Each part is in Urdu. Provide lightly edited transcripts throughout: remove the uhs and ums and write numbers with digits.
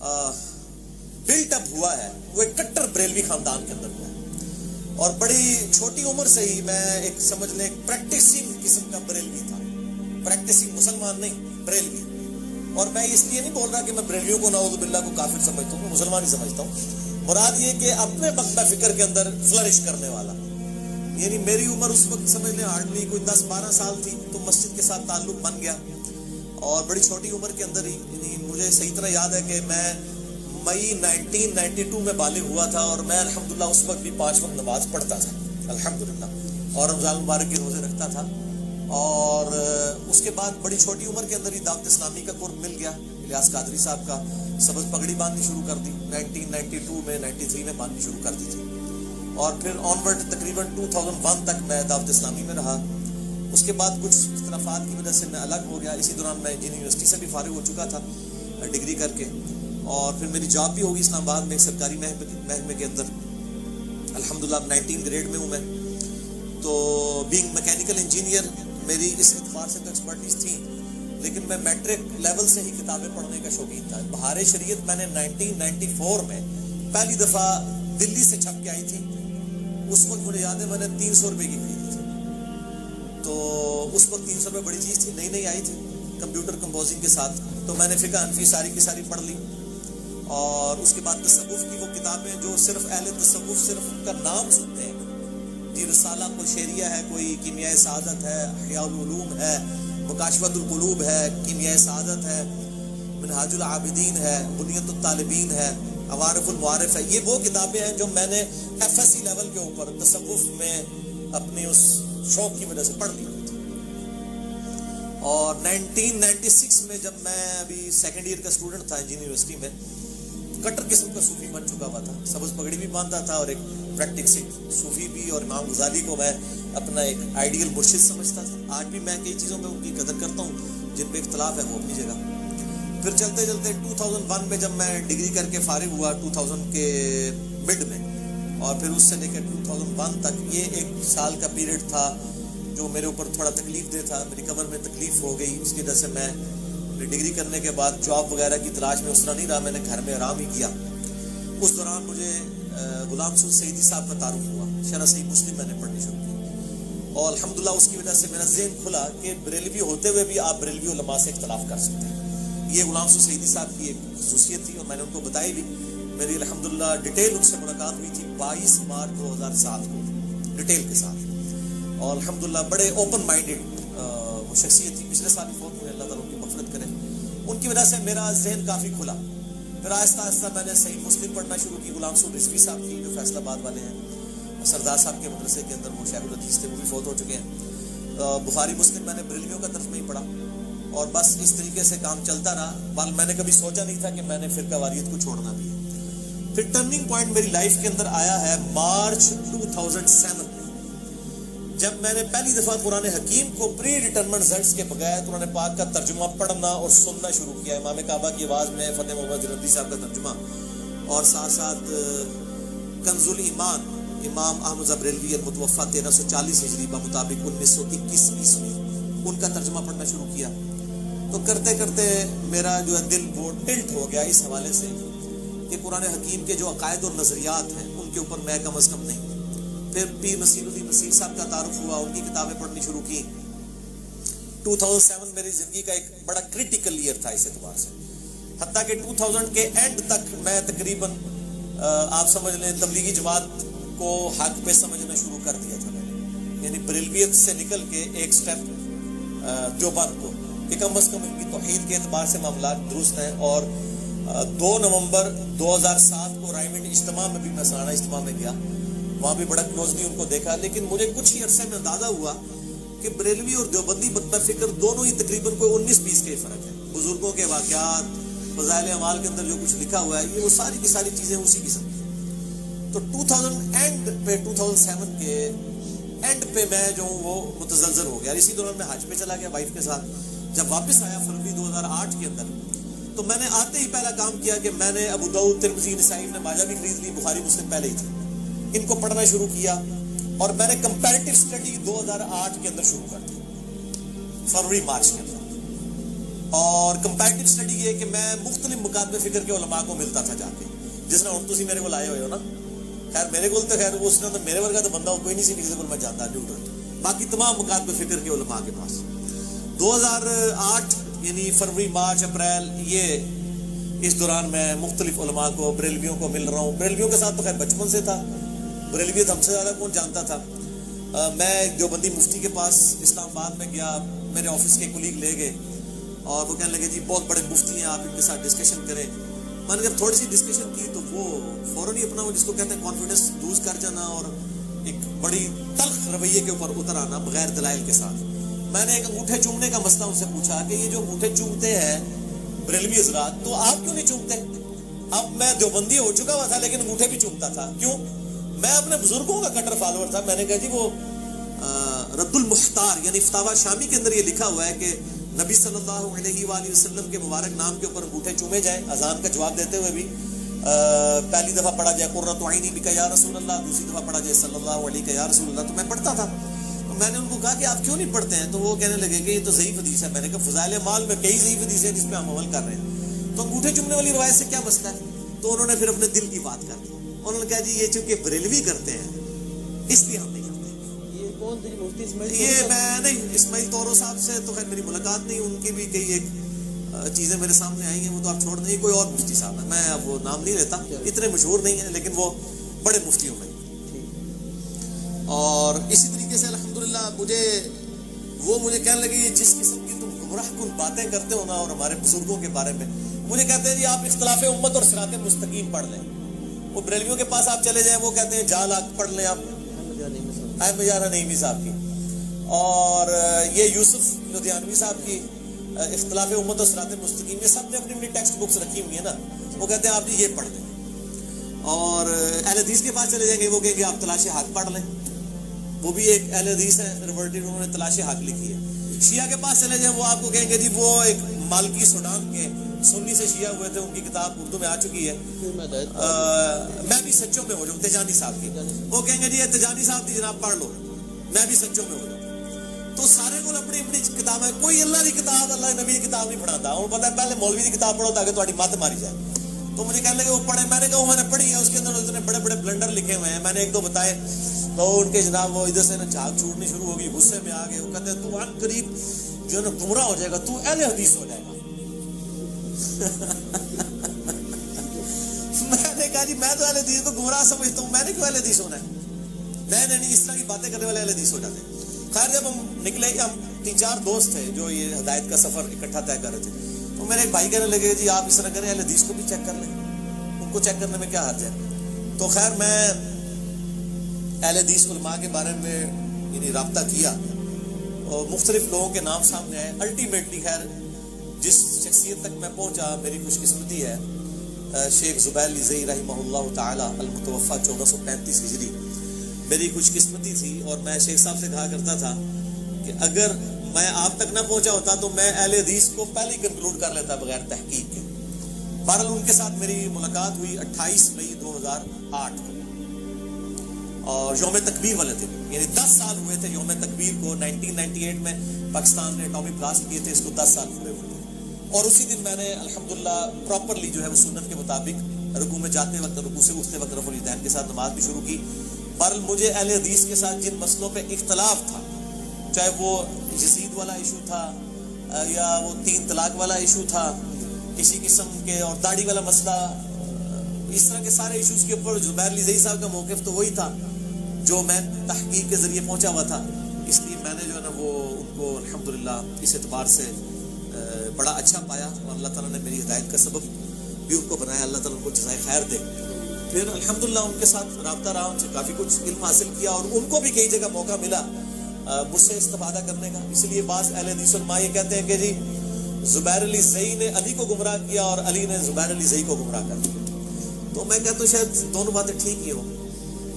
بلٹ اپ ہوا ہے وہ ایک کٹر بریلوی خاندان کے اندر ہوا ہے، اور بڑی چھوٹی عمر سے ہی میں ایک سمجھ لیں پریکٹسنگ قسم کا بریلوی تھا، پریکٹسنگ مسلمان نہیں بریلوی. اور میں اس لیے نہیں بول رہا کہ میں بریلویوں کو نعوذ باللہ کو کافر سمجھتا ہوں، میں مسلمان ہی سمجھتا ہوں. مراد یہ کہ اپنے مکتب فکر کے اندر فلرش کرنے والا. یعنی میری عمر اس وقت سمجھ لیں ہارڈلی کوئی 10-12 سال تھی تو مسجد کے ساتھ تعلق بن گیا، اور بڑی چھوٹی عمر کے اندر ہی، یعنی مجھے صحیح طرح یاد ہے کہ میں مئی 1992 میں بالغ ہوا تھا، اور میں الحمدللہ اس وقت بھی 5 وقت نماز پڑھتا تھا الحمدللہ، اور رمضان مبارک کے روزے رکھتا تھا. اور اس کے بعد بڑی چھوٹی عمر کے اندر ہی دعوت اسلامی کا قرب مل گیا. الیاس قادری صاحب کا سبز پگڑی باندھنی شروع کر دی 1992 میں، 93 میں باندھنی شروع کر دی تھی، اور پھر آنورڈ تقریباً 2001 تک میں دعوت اسلامی میں رہا. اس کے بعد کچھ اختلافات کی وجہ سے میں الگ ہو گیا. اسی دوران میں انجینئرنگ یونیورسٹی سے بھی فارغ ہو چکا تھا ڈگری کر کے، اور پھر میری جاب بھی ہوگی اسلام آباد میں سرکاری محکمے کے اندر الحمدللہ. 19 گریڈ میں ہوں میں. تو بینگ میکینیکل انجینئر میری اس اعتبار سے تو ایکسپرٹیز تھی، لیکن میں میٹرک لیول سے ہی کتابیں پڑھنے کا شوقین تھا. بہار شریعت میں نے 1994 میں پہلی دفعہ دلی سے چھپ کے آئی تھی. اس وقت مجھے یاد ہے میں نے 300 روپے کی خریدی تھی. تو اس وقت 300 روپے بڑی چیز تھی، نئی نئی آئی تھی کمپیوٹر کمپوزنگ کے ساتھ. تو میں نے فقہ حنفی ساری کی ساری پڑھ لی، اور اس کے بعد تصوف کی وہ کتابیں جو صرف اہل تصوف صرف ان کا نام سنتے ہیں، جی رسالہ کوئی شعریہ ہے، کوئی کیمیائے سعادت ہے، احیاء العلوم ہے، مکاشفۃ القلوب ہے، کیمیائے سعادت ہے، منہاج العابدین ہے، بنیۃ الطالبین ہے، عوارف المعارف ہے. یہ وہ کتابیں ہیں جو میں نے ایف ایس سی لیول کے اوپر تصوف میں اپنی اس شوق کی وجہ سے پڑھ لی ہوئی تھی. اور 1996 میں جب میں ابھی سیکنڈ ایئر کا اسٹوڈنٹ تھا انجینئرنگ یونیورسٹی میں، کٹر قسم کا صوفی بن چکا ہوا تھا. سبز پگڑی بھی باندھتا تھا اور ایک پریکٹسنگ صوفی بھی، اور امام غزالی کو میں اپنا ایک آئیڈیل مرشد سمجھتا تھا. آج بھی میں کئی چیزوں میں ان کی قدر کرتا ہوں، جن پہ اختلاف ہے وہ اپنی جگہ. پھر چلتے چلتے 2001 میں جب میں ڈگری کر کے فارغ ہوا 2000 کے مڈ میں، اور پھر اس سے لے کے 2001 تک یہ 1 سال کا پیریڈ تھا جو میرے اوپر تھوڑا تکلیف دہ تھا. میری کمر میں تکلیف ہو گئی، اس کی وجہ سے میں ڈگری کرنے کے بعد جاب وغیرہ کی تلاش میں اس طرح نہیں رہا، میں نے گھر میں آرام ہی کیا. اس دوران مجھے غلام رسول سعیدی صاحب کا تعارف ہوا. شرح صحیح مسلم میں نے پڑھنی شروع کی، اور الحمدللہ اس کی وجہ سے میرا ذہن کھلا کہ بریلوی ہوتے ہوئے بھی آپ بریلوی علماء سے اختلاف کر سکتے ہیں. یہ غلام رسول سعیدی صاحب کی ایک خصوصیت تھی، اور میں نے ان کو بتائی بھی. میری الحمدللہ ڈیٹیل ان سے ملاقات ہوئی تھی 22 مارچ 2007 کو ڈیٹیل کے ساتھ، اور الحمدللہ بڑے اوپن مائنڈیڈ وہ شخصیت تھی. پچھلے سال فوت ہوئے، اللہ تعالیٰ ان کی مغفرت کرے. ان کی وجہ سے میرا ذہن کافی کھلا. پھر آہستہ آہستہ میں نے صحیح مسلم پڑھنا شروع کی. غلام رسول رضوی صاحب کی جو فیصل آباد والے ہیں، سردار صاحب کے مدرسے کے اندر وہ شیخ الحدیث تھے، وہ بھی فوت ہو چکے ہیں. بخاری مسلم میں نے بریلویوں کا ترجمہ ہی پڑھا، اور بس اس طریقے سے کام چلتا رہا. بال میں نے کبھی سوچا نہیں تھا کہ میں نے فرقہ واریت کو چھوڑنا بھی. پھر ٹرننگ پوائنٹ میری لائف کے اندر آیا ہے مارچ 2007 میں، جب میں نے پہلی دفعہ قرآن حکیم کو پری ڈٹرمنٹ رزلٹس کے بغیر قرآن پاک کا ترجمہ پڑھنا اور سننا شروع کیا. امام کعبہ کی آواز میں فتح محمد جلندی صاحب کا ترجمہ، اور ساتھ ساتھ کنز الایمان امام احمد بریلوی المتوفی 1340 ہجری بمطابق 1921 عیسوی ان کا ترجمہ پڑھنا شروع کیا. تو کرتے کرتے میرا جو ہے دل وہ ٹلٹ ہو گیا اس حوالے سے کہ قرآن حکیم کے جو عقائد اور نظریات ہیں ان کے اوپر میں کم از کم نہیں. پھر پیر نصیر الدین نصیر صاحب کا تعارف ہوا، ان کی کتابیں پڑھنی شروع کی. 2007 میری زندگی کا ایک بڑا کریٹیکل ایئر تھا اس اعتبار سے، حتیٰ کہ 2000 کے اینڈ تک میں تقریباً آپ سمجھ لیں تبلیغی جماعت کو حق پہ سمجھنا شروع کر دیا تھا میں نے. یعنی بریلویت سے نکل کے ایک سٹیپ دیوبند کو، کہ کم از کم ان کی توحید کے اعتبار سے معاملات درست ہیں. اور 2 نومبر 2007 کو رائمنڈ اجتماع میں بھی میں سالانہ اجتماع میں گیا، وہاں بھی بڑا کلوزلی ان کو دیکھا. لیکن مجھے کچھ ہی عرصے میں اندازہ ہوا کہ بریلوی اور دیوبندی مکتب فکر دونوں ہی تقریباً کوئی 19-20 کے فرق ہے. بزرگوں کے واقعات، فضائل اعمال کے اندر جو کچھ لکھا ہوا ہے، یہ وہ ساری کی ساری چیزیں اسی قسم کی. تو 2007 کے اینڈ پہ میں جو ہوں وہ متزلزل ہو گیا. اسی دوران میں حج پہ چلا گیا وائف کے ساتھ. جب واپس آیا فروری 2008 کے اندر، تو میں نے آتے ہی پہلا کام کیا کہ میں نے ابو داؤد، ترمذی، نسائی، ابن ماجہ بھی خرید لی. بخاری مسلم پہلے ہی تھے، ان کو پڑھنا شروع کیا. اور میں نے کمپیریٹیو اسٹڈی 2008 کے اندر شروع کر دی، فروری مارچ کے اندر. اور کمپیریٹیو اسٹڈی یہ کہ میں مختلف مکاتب فکر کے علماء کو ملتا تھا جا کے، جس طرح تسی میرے کو آئے ہوئے ہو نا. خیر میرے کو تو خیر اس نے تو میرے ورگا تو بندہ کوئی نہیں سی کسی کو میں جانتا نیوٹرل، باقی تمام مکاتب فکر کے علماء کے پاس. 2008 یعنی فروری مارچ اپریل یہ اس دوران میں مختلف علماء کو بریلویوں کو مل رہا ہوں. بریلویوں کے ساتھ تو خیر بچپن سے تھا، بریلویت ہم سے زیادہ کون جانتا تھا. میں دیوبندی مفتی کے پاس اسلام آباد میں گیا، میرے آفس کے کولیگ لے گئے اور وہ کہنے لگے جی بہت بڑے مفتی ہیں، آپ ان کے ساتھ ڈسکشن کریں. میں نے جب تھوڑی سی ڈسکشن کی تو وہ فوراً ہی اپنا وہ جس کو کہتے ہیں کانفیڈنس لوز کر جانا اور ایک بڑی تلخ رویے کے اوپر اتر آنا بغیر دلائل کے ساتھ. میں نے ایک انگوٹھے چومنے کا مسئلہ ان سے پوچھا کہ یہ جو انگوٹھے چومتے ہیں بریلوی حضرات، تو آپ کیوں نہیں چومتے؟ اب میں دیوبندی ہو چکا ہوا تھا لیکن انگوٹھے بھی چومتا تھا. کیوں؟ میں اپنے بزرگوں کا کٹر فالوور تھا. میں نے کہا جی وہ رد المختار یعنی فتاوی شامی کے اندر یہ لکھا ہوا ہے کہ نبی صلی اللہ علیہ وآلہ وسلم کے مبارک نام کے اوپر انگوٹھے چومے جائیں. اذان کا جواب دیتے ہوئے بھی پہلی دفعہ پڑھا جائے قرۃ عینی بک یا رسول اللہ، دوسری دفعہ پڑھا جائے صلی اللہ علیہ یا رسول اللہ. تو میں پڑھتا تھا. میں نے ان کو کہا کہ آپ کیوں نہیں پڑھتے ہیں؟ تو وہ کہنے لگے کہ یہ تو ضعیف حدیث ہے. میں نے کہا فضائل اعمال میں کئی ضعیف حدیث ہیں جس پہ ہم عمل کر رہے ہیں، تو انگوٹھے چومنے والی روایت سے کیا مسئلہ ہے؟ تو انہوں نے پھر اپنے دل کی بات کر دی. انہوں نے کہا جی یہ چونکہ بریلوی کرتے ہیں اس لیے ہم نہیں کرتے. یہ کون تھے مفتی اسماعیل؟ یہ میں نہیں، اسماعیل طورو صاحب سے تو خیر میری ملاقات نہیں، ان کی بھی کئی ایک چیزیں میرے سامنے آئی ہیں، وہ تو آپ چھوڑ دیں. کوئی اور مفتی صاحب ہے، میں اب وہ نام نہیں لیتا، اتنے مشہور نہیں ہیں لیکن وہ بڑے مفتیوں میں. اور اسی طریقے سے الحمدللہ مجھے کہنے لگے یہ جس قسم کی تم گمراہ کن باتیں کرتے ہو نا، اور ہمارے بزرگوں کے بارے میں مجھے کہتے ہیں جی آپ اختلاف امت اور صراط مستقیم پڑھ لیں. وہ بریلویوں کے پاس آپ چلے جائیں، وہ کہتے ہیں جال آگ پڑھ لیں آپ احمد یارہ نعیمی صاحب کی، اور یہ یوسف لدھیانوی صاحب کی اختلاف امت اور صراط مستقیم، یہ سب نے اپنی اپنی ٹیکسٹ بکس رکھی ہوئی ہیں نا. وہ کہتے ہیں آپ جی یہ پڑھ لیں. اور اہل حدیث کے پاس چلے جائیں گے، وہ کہیں گے آپ تلاش حق پڑھ لیں. وہ بھی ایک اہل حدیث ہے ریورٹڈ، انہوں نے تلاش حق لکھی ہے. شیعہ کے پاس چلے جائیں، وہ آپ کو کہیں گے جی وہ ایک مالکی سوڈان کے سنی سے شیعہ ہوئے تھے، ان کی کتاب اردو میں آ چکی ہے میں بھی سچوں میں ہو جاؤں، تجانی صاحب کی. وہ کہیں گے جی یہ تجانی صاحب کی جناب پڑھ لو، میں بھی سچوں میں ہو جاؤں. تو سارے کو اپنی اپنی کتابیں، کوئی اللہ کی کتاب اللہ نبی کی کتاب نہیں پڑھاتا. انہوں پتا ہے پہلے مولوی کی کتاب پڑھو تاکہ تمہاری مت ماری جائے. تو مجھے کہنے لگے وہ پڑھے. میں نے کہا وہ میں نے پڑھی ہے، اس کے اندر اتنے بڑے بڑے بلنڈر لکھے ہوئے ہیں. میں نے ایک دو بتائے تو ان کے جناب وہ ادھر سے نا جھاگ چھوڑنی شروع ہوگی، غصے میں آ گئے. وہ کہتے ہیں تو ان قریب جو ہے نا گمراہ ہو جائے گا، تو اہل حدیث ہو جائے گا. میں نے کہا جی میں تو اہل حدیث کو گمراہ سمجھتا ہوں، میں نے کیوں اہل حدیث ہونا ہے؟ نہیں اس طرح کی باتیں کرنے والے اہل حدیث ہو جاتے ہیں. خیر جب ہم نکلے، ہم 3-4 دوست تھے جو یہ ہدایت کا سفر اکٹھا طے کر رہے تھے. تو میرے ایک بھائی کہنے لگے جی آپ اس طرح کریں، اہل حدیث کو بھی چیک کر لیں، ان کو چیک کرنے میں کیا حرج ہے. تو خیر میں اہل حدیث علماء کے بارے میں یعنی رابطہ کیا اور مختلف لوگوں کے نام سامنے آئے. الٹیمیٹلی خیر جس شخصیت تک میں پہنچا میری خوش قسمتی ہے، شیخ زبیر علی زئی رحمہ اللہ تعالی المتوفی 1435 ہجری میری خوش قسمتی تھی. اور میں شیخ صاحب سے کہا کرتا تھا کہ اگر میں آپ تک نہ پہنچا ہوتا تو میں اہل حدیث کو پہلے ہی کنکلوڈ کر لیتا بغیر تحقیق کے. بہرحال ان کے ساتھ میری ملاقات ہوئی 28 مئی 2008 کو، اور یوم تکبیر والے تھے، یعنی 10 سال ہوئے تھے یوم تکبیر کو. 1998 میں پاکستان نے اٹامک بلاسٹ کیے تھے، اس کو 10 سال پورے ہوئے تھے. اور اسی دن میں نے الحمدللہ پراپرلی جو ہے وہ سنت کے مطابق رکوع میں جاتے وقت، رکوع سے اٹھتے وقت رفع الیدین کے ساتھ نماز بھی شروع کی. بہرحال مجھے اہل حدیث کے ساتھ جن مسئلوں پہ اختلاف تھا، چاہے وہ یزید والا ایشو تھا یا وہ 3 طلاق والا ایشو تھا کسی قسم کے، اور داڑھی والا مسئلہ، اس طرح کے سارے ایشوز کے اوپر زبیر علی زئی صاحب کا موقف تو وہی تھا جو میں تحقیق کے ذریعے پہنچا ہوا تھا. اس لیے میں نے جو ہے نا وہ ان کو الحمدللہ اس اعتبار سے بڑا اچھا پایا، اور اللہ تعالیٰ نے میری ہدایت کا سبب بھی ان کو بنایا. اللہ تعالیٰ ان کو جزائے خیر دے. پھر الحمدللہ ان کے ساتھ رابطہ رہا، ان سے کافی کچھ علم حاصل کیا، اور ان کو بھی کئی جگہ موقع ملا مجھ سے استفادہ کرنے کا. اس لیے بعض اہل حدیث علماء یہ کہتے ہیں کہ جی زبیر علی زئی نے علی کو گمراہ کیا اور علی نے زبیر علی زئی کو گمراہ کر دیا. تو میں کہتا ہوں شاید دونوں باتیں ٹھیک ہی ہوں.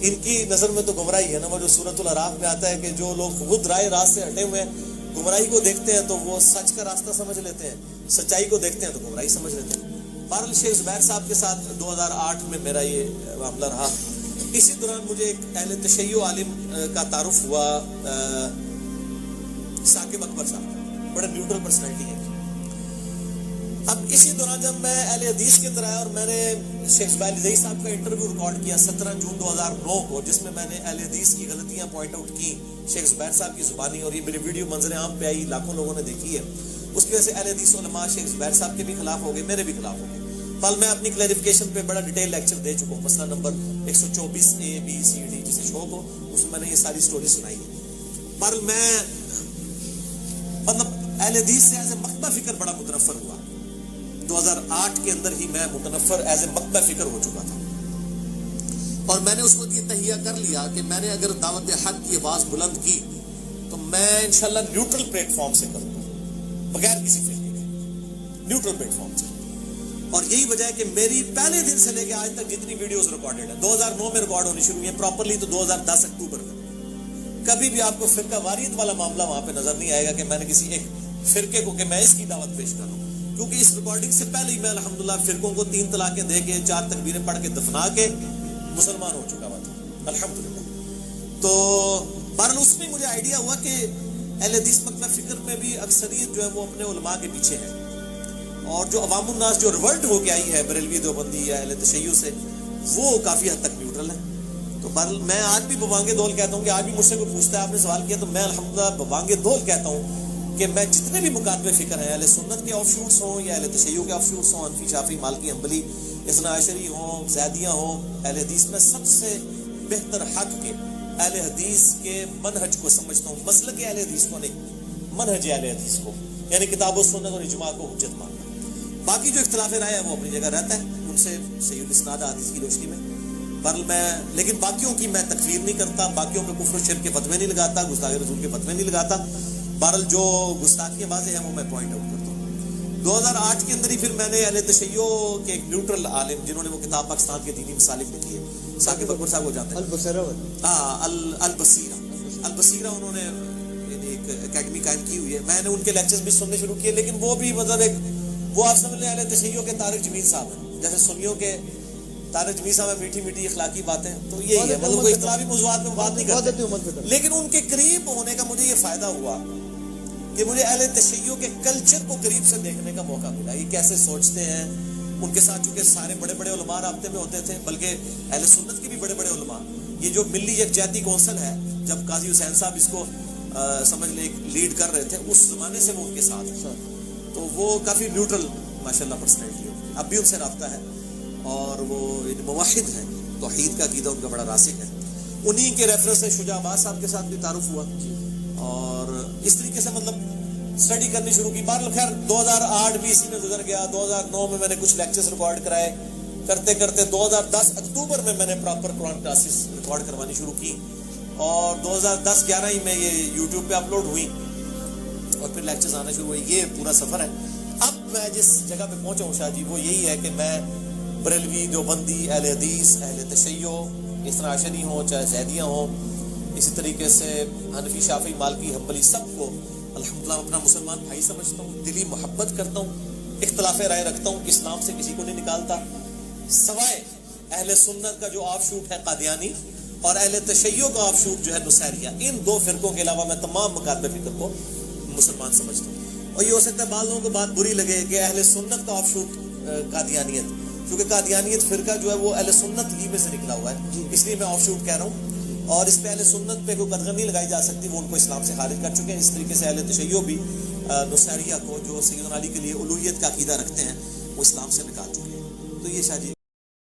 ان کی نظر میں تو گمراہی ہے نا، وہ جو سورۃ الاعراف میں آتا ہے کہ جو لوگ خود رائے راست سے ہٹے ہوئے ہیں، گمراہی کو دیکھتے ہیں تو وہ سچ کا راستہ سمجھ لیتے ہیں، سچائی کو دیکھتے ہیں تو گمراہی سمجھ لیتے ہیں. بہرحال شیخ زبیر صاحب کے ساتھ 2008 میں میرا یہ معاملہ رہا. اسی دوران مجھے ایک اہل تشیع عالم کا تعارف ہوا، ثاقب اکبر صاحب، بڑے نیوٹرل پرسنالٹی ہے. اب اسی دوران جب میں اہل حدیث کے اندر آیا اور میں نے شیخ زبیر علی زئی صاحب کا انٹرویو ریکارڈ کیا 17 جون 2009 کو، جس میں نے اہل حدیث کی غلطیاں پوائنٹ آؤٹ کی شیخ زبیر صاحب کی زبانی، اور یہ میری ویڈیو منظر عام پہ آئی، لاکھوں لوگوں نے دیکھی ہے. اس کی وجہ سے اہل حدیث علماء شیخ زبیر صاحب کے بھی خلاف ہو گئے، میرے بھی خلاف ہو گئے. کل میں اپنی کلیریفیکیشن پہ بڑا ڈیٹیل لیکچر دے چکا ہوں، مسئلہ نمبر 124 ABCD جسے شوق ہو، اس میں نے یہ ساری سٹوری سنائی ہے. پر میں مطلب اہل حدیث سے ایز اے مکتبہ فکر بڑا متنفر ہوا. 2008 کے اندر ہی میں متنفر ایز اے مکتبہ فکر ہو چکا تھا، اور میں نے اس وقت یہ تہیہ کر لیا کہ میں نے اگر دعوت حق کی آواز بلند کی تو میں انشاءاللہ نیوٹرل پلیٹ فارم سے کروں گا، بغیر کسی فرقے کے، نیوٹرل پلیٹ فارم سے. اور یہی وجہ ہے کہ میری پہلے دن سے لے کے آج تک جتنی ویڈیوز ریکارڈڈ ہیں 2009 میں ریکارڈ ہونی شروع ہوئی ہیں پراپرلی تو 2010 اکتوبر میں. کبھی بھی آپ کو فرقہ واریت والا معاملہ وہاں پہ نظر نہیں آئے گا کہ میں نے کسی ایک فرقے کو کہ میں اس کی دعوت پیش کر رہا ہوں، کیونکہ اس ریکارڈنگ سے پہلے ہی میں الحمدللہ فرقوں کو 3 طلاقیں دے کے 4 تکبیریں پڑھ کے دفنا کے مسلمان ہو چکا ہوا تھا الحمدللہ. تو بہرحال اس میں مجھے آئیڈیا ہوا کہ اہل حدیث مکتبہ فکر میں بھی اکثریت جو ہے وہ اپنے علماء کے پیچھے ہے، اور جو عوام الناس جو ریولٹ ہو کے آئی ہے بریلوی دیوبندی یا اہل تشیع سے، وہ کافی حد تک نیوٹرل ہے. تو بہرحال میں آج بھی بوانگے دول کہتا ہوں کہ آج بھی مجھ سے کوئی پوچھتا ہے، آپ نے سوال کیا تو میں الحمدللہ بوانگے دول کہتا ہوں کہ میں جتنے بھی مکاتبے فکر ہیں، اہل سنت کے آف شوٹس ہوں یا اہل تشیع کے آف شوٹس ہوں، حنفی شافعی مالکی حنبلی اثنا عشری ہوں زیدیہ ہوں، اہل حدیث میں سب سے بہتر حق کے اہل حدیث کے منہج کو سمجھتا ہوں، مسلک اہل حدیث کو نہیں، منہج اہل حدیث کو، یعنی کتاب و سنت اور اجماع کو حجت ماننا. باقی جو اختلاف رائے ہے وہ اپنی جگہ رہتا ہے، ان سے صحیح الاسناد حدیث کی روشنی میں. بہرحال میں لیکن باقیوں کی میں تکفیر نہیں کرتا، باقیوں پہ کفر و شرک کے فتوے نہیں لگاتا، گستاخی رسول کے فتوے نہیں لگاتا. بہرحال جو گستاخیاں واضح ہیں وہ میں پوائنٹ آؤٹ کرتا ہوں. 2008 کے اندر ہی پھر میں نے اہل تشیع کے ایک نیوٹرل عالم جنہوں نے وہ کتاب پاکستان کے دینی مسالک لکھی ہے، ثاقب اکبر صاحب کو جانتے ہیں، البصیرہ انہوں نے یعنی ایک اکیڈمی قائم کی ہوئی ہے. میں نے ان کے لیکچرز بھی سننے شروع کیے، لیکن وہ بھی مطلب ایک وہ آپ سمجھ لیں اہل تشیع کے طارق جمیل صاحب ہیں، جیسے سنیوں کے طارق جمیل صاحب ہیں، میٹھی میٹھی اخلاقی باتیں، تو یہی ہے مطلب کوئی اختلافی موضوعات میں بات نہیں کرتے. لیکن ان کے قریب ہونے کا مجھے یہ فائدہ ہوا کہ مجھے اہل تشیع کے کلچر کو قریب سے دیکھنے کا موقع ملا، یہ کیسے سوچتے ہیں. ان کے ساتھ چونکہ سارے بڑے بڑے علماء رابطے میں ہوتے تھے، بلکہ اہل سنت کے بھی بڑے بڑے علماء. یہ جو ملی یکجہتی کونسل ہے، جب قاضی حسین صاحب اس کو سمجھ لیں لیڈ کر رہے تھے، اس زمانے سے وہ ان کے ساتھ ہیں، تو وہ کافی نیوٹرل ماشاءاللہ پرسنالٹی ہے، اب بھی ان سے رابطہ ہے، اور وہ موحد ہیں، توحید کا عقیدہ ان کا بڑا راسخ ہے. انہی کے ریفرنس سے شجاع عباس صاحب کے ساتھ بھی تعارف ہوا، اور اس طریقے سے مطلب اسٹڈی کرنی شروع کی. بہرحال خیر 2008 بھی اسی میں گزر گیا. 2009 میں میں نے کچھ لیکچرز ریکارڈ کرائے، کرتے کرتے 2010 اکتوبر میں نے پراپر قرآن کلاسز ریکارڈ کروانی شروع کی، اور 2010-11 ہی میں یہ یوٹیوب پہ اپلوڈ ہوئی، اور پھر لیکچرز آنا شروع ہوئی. یہ پورا سفر ہے. اب میں جس جگہ پہ پہنچا ہوں شاہ جی، وہ یہی ہے کہ میں بریلوی دیوبندی اہل حدیث اہل تشیع اثنا عشری ہوں چاہے زیدیہ ہوں، اسی طریقے سے حنفی شافعی مالکی حنبلی، سب کو الحمدللہ اپنا مسلمان بھائی سمجھتا ہوں، دلی محبت کرتا ہوں، اختلاف رائے رکھتا ہوں، اسلام سے کسی کو نہیں نکالتا، سوائے اہل سنت کا جو آف شوٹ ہے قادیانی، اور اہل تشیع کا آف شوٹ جو ہے نصیریہ. ان 2 فرقوں کے علاوہ میں تمام مکاتب فکر کو مسلمان سمجھتا ہوں. اور یہ ہو سکتا ہے بعض لوگوں کو بات بری لگے کہ اہل سنت کا آف شوٹ قادیانیت، کیونکہ قادیانیت فرقہ جو ہے وہ اہل سنت ہی میں سے نکلا ہوا ہے، اس لیے میں آف شوٹ کہہ رہا ہوں. اور اس پہ اہل سنت پہ کوئی قدغن نہیں لگائی جا سکتی، وہ ان کو اسلام سے خارج کر چکے ہیں. اس طریقے سے اہل تشیع بھی نصیریہ کو جو سیدنا علی کے لیے الوہیت کا عقیدہ رکھتے ہیں وہ اسلام سے نکال چکے ہیں. تو یہ شاہ جی